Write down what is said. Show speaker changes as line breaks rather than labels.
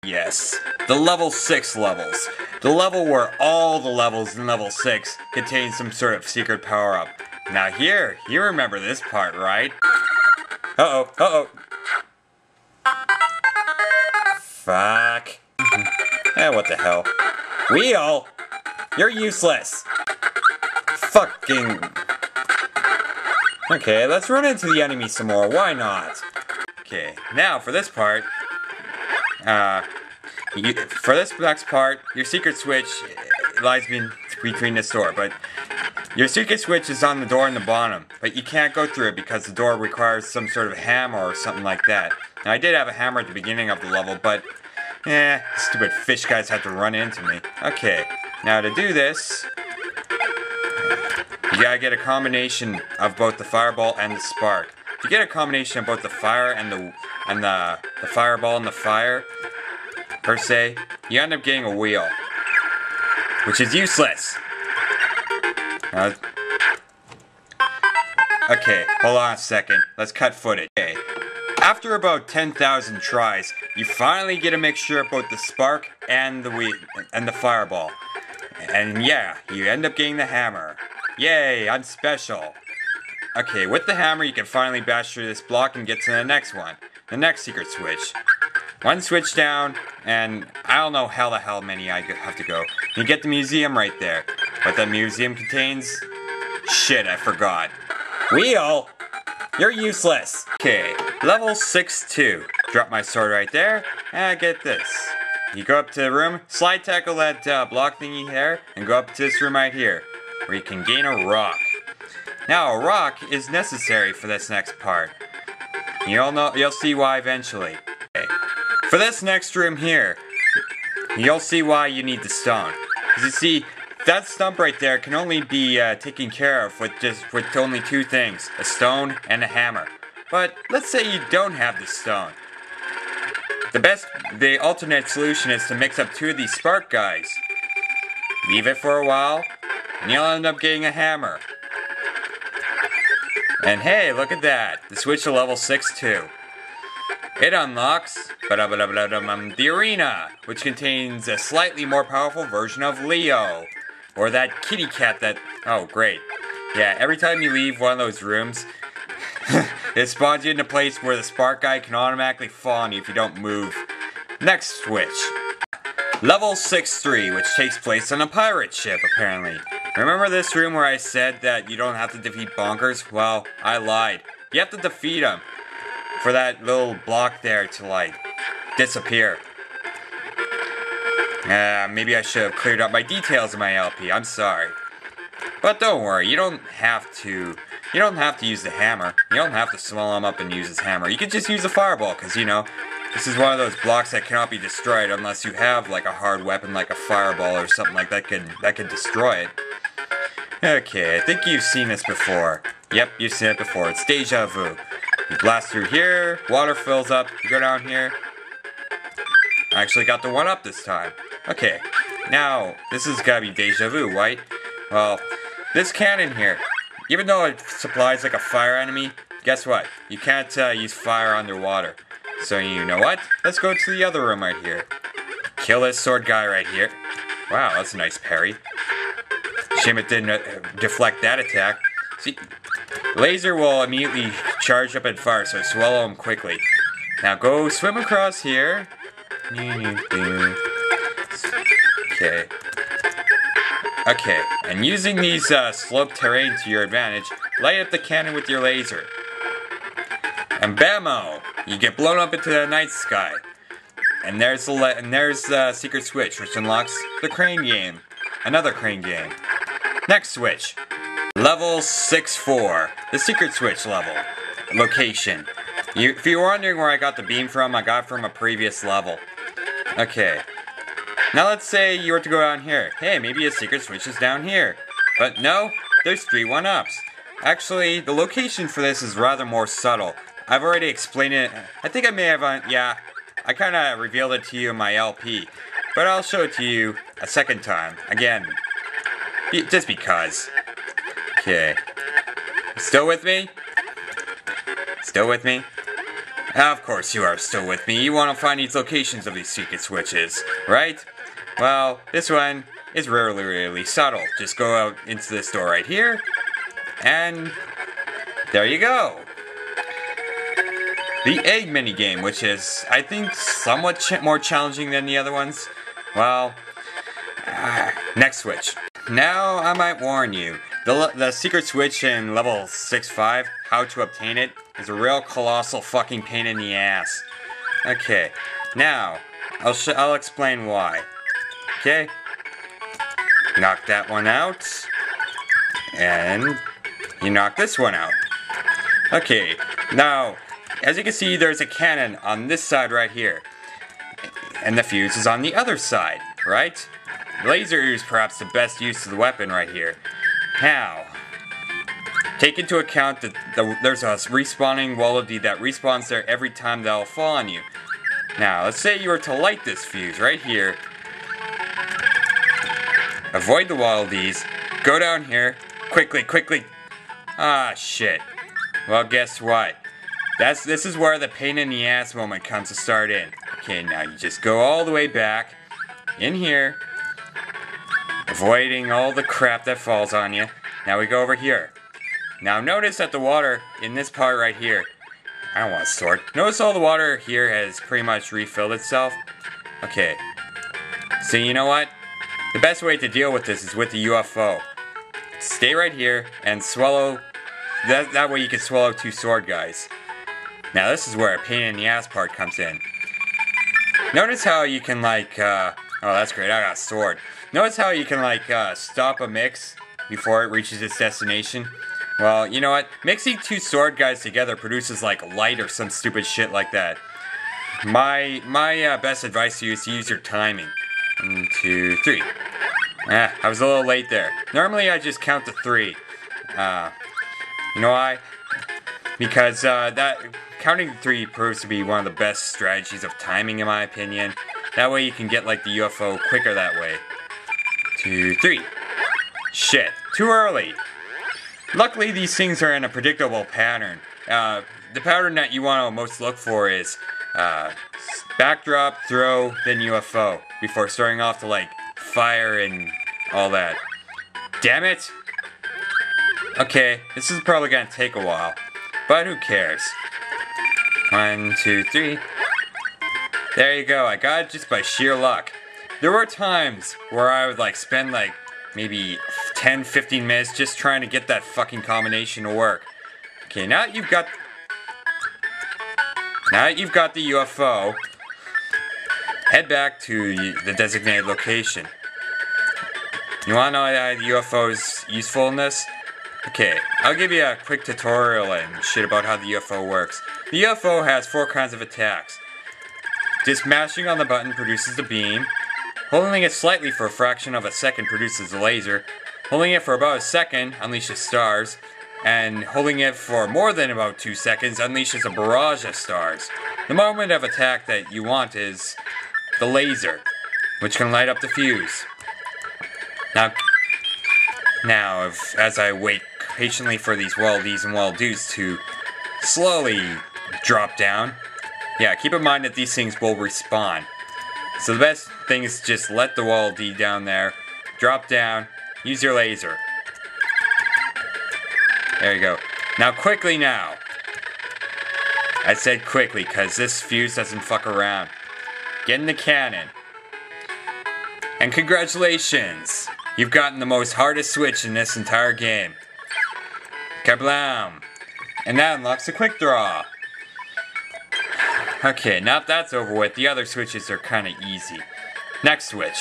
Yes, the level 6 levels. The level where all the levels in level 6 contain some sort of secret power-up. Now here, you remember this part, right? Uh-oh, uh-oh. Fuck. What the hell? Wheel! You're useless! Fucking... Okay, let's run into the enemy some more, why not? Okay, now for this part... for this next part, your secret switch lies between this door, but... Your secret switch is on the door in the bottom, but you can't go through it because the door requires some sort of hammer or something like that. Now, I did have a hammer at the beginning of the level, but... stupid fish guys have to run into me. Okay, now to do this... You gotta get a combination of both the fireball and the spark. If you get a combination of both the fire and the fireball and the fire, per se, you end up getting a wheel. Which is useless! Okay, hold on a second. Let's cut footage. Okay. After about 10,000 tries, you finally get a mixture of both the spark and the fireball. And yeah, you end up getting the hammer. Yay, I'm special. Okay, with the hammer you can finally bash through this block and get to the next one. The next secret switch. One switch down, and I don't know how the hell many I have to go. You get the museum right there. What that museum contains? Shit, I forgot. Wheel! You're useless! Okay, level 6-2. Drop my sword right there, and get this. You go up to the room, slide tackle that block thingy there, and go up to this room right here, where you can gain a rock. Now, a rock is necessary for this next part. You'll see why eventually. Okay. For this next room here, you'll see why you need the stone. Because you see, that stump right there can only be taken care of with only two things, a stone and a hammer. But let's say you don't have the stone. The alternate solution is to mix up two of these spark guys. Leave it for a while, and you'll end up getting a hammer. And hey, look at that, the switch to level 6-2. It unlocks the arena, which contains a slightly more powerful version of Leo. Or that kitty cat that... Oh, great. Yeah, every time you leave one of those rooms, it spawns you in a place where the spark guy can automatically fall on you if you don't move. Next switch. Level 6-3, which takes place on a pirate ship, apparently. Remember this room where I said that you don't have to defeat Bonkers? Well, I lied. You have to defeat him for that little block there to, like, disappear. Maybe I should have cleared up my details in my LP, I'm sorry. But don't worry, you don't have to use the hammer. You don't have to swallow him up and use his hammer. You can just use the fireball, because, you know, this is one of those blocks that cannot be destroyed unless you have, like, a hard weapon like a fireball or something like that that can destroy it. Okay, I think you've seen this before. Yep, you've seen it before. It's deja vu. You blast through here, water fills up, you go down here. I actually got the one up this time. Okay, now, this has gotta be deja vu, right? Well, this cannon here, even though it supplies like a fire enemy, guess what? You can't use fire underwater. So you know what? Let's go to the other room right here. Kill this sword guy right here. Wow, that's a nice parry. Shame it didn't deflect that attack. See, laser will immediately charge up and fire, so swallow him quickly. Now go swim across here. Okay. Okay, and using these sloped terrain to your advantage, light up the cannon with your laser. And bammo! You get blown up into the night sky. And there's the secret switch, which unlocks the crane game. Another crane game. Next switch. Level 6-4. The secret switch level. Location. If you're wondering where I got the beam from, I got it from a previous level. Okay. Now let's say you were to go down here. Hey, maybe a secret switch is down here. But no, there's 3 1-ups. Actually, the location for this is rather more subtle. I've already explained it. I think I may have, yeah, I kind of revealed it to you in my LP. But I'll show it to you a second time. Again, just because. Okay. Still with me? Still with me? Of course you are still with me. You want to find these locations of these secret switches, right? Well, this one is really subtle. Just go out into this door right here, and there you go. The egg minigame, which is, I think, somewhat more challenging than the other ones. Well, next switch. Now, I might warn you, the secret switch in level 6-5, how to obtain it, is a real colossal fucking pain in the ass. Okay, now, I'll explain why. Okay? Knock that one out. And you knock this one out. Okay, now, as you can see, there's a cannon on this side right here. And the fuse is on the other side, right? Laser is perhaps the best use of the weapon right here. Now, take into account that there's a respawning wallaby that respawns there every time that'll fall on you. Now, let's say you were to light this fuse right here. Avoid the wallabies. Go down here. Quickly. Ah, shit. Well, guess what? This is where the pain in the ass moment comes to start in. Okay, now you just go all the way back. In here. Avoiding all the crap that falls on you. Now we go over here. Now notice that the water in this part right here, I don't want to store it. Notice all the water here has pretty much refilled itself. Okay. So you know what? The best way to deal with this is with the UFO. Stay right here and swallow. That way you can swallow 2 sword guys. Now this is where a pain in the ass part comes in. Notice how you can oh that's great, I got a sword. Notice how you can stop a mix before it reaches its destination? Well, you know what? Mixing 2 sword guys together produces light or some stupid shit like that. My best advice to you is to use your timing. 1, 2, 3. I was a little late there. Normally I just count to 3. You know why? Because that counting to 3 proves to be one of the best strategies of timing in my opinion. That way you can get the UFO quicker that way. 2, 3. Shit, too early. Luckily these things are in a predictable pattern. The pattern that you want to most look for is backdrop, throw, then UFO. Before starting off to fire and all that. Damn it! Okay, this is probably gonna take a while. But who cares? 1, 2, 3. There you go, I got it just by sheer luck. There were times where I would spend maybe 10-15 minutes just trying to get that fucking combination to work. Okay, now that you've got the UFO, head back to the designated location. You wanna know the UFO's usefulness? Okay, I'll give you a quick tutorial and shit about how the UFO works. The UFO has 4 kinds of attacks. Just mashing on the button produces the beam. Holding it slightly for a fraction of a second produces a laser. Holding it for about a second unleashes stars. And holding it for more than about 2 seconds unleashes a barrage of stars. The moment of attack that you want is the laser, which can light up the fuse. Now, as I wait patiently for these Waldies and Waldoos to slowly drop down, yeah, keep in mind that these things will respawn. So the best thing is just let the Waldie down there, drop down, use your laser. There you go. Now quickly now. I said quickly because this fuse doesn't fuck around. Get in the cannon. And congratulations! You've gotten the most hardest switch in this entire game. Kablam! And that unlocks a quick draw. Okay, now that that's over with, the other switches are kinda easy. Next switch.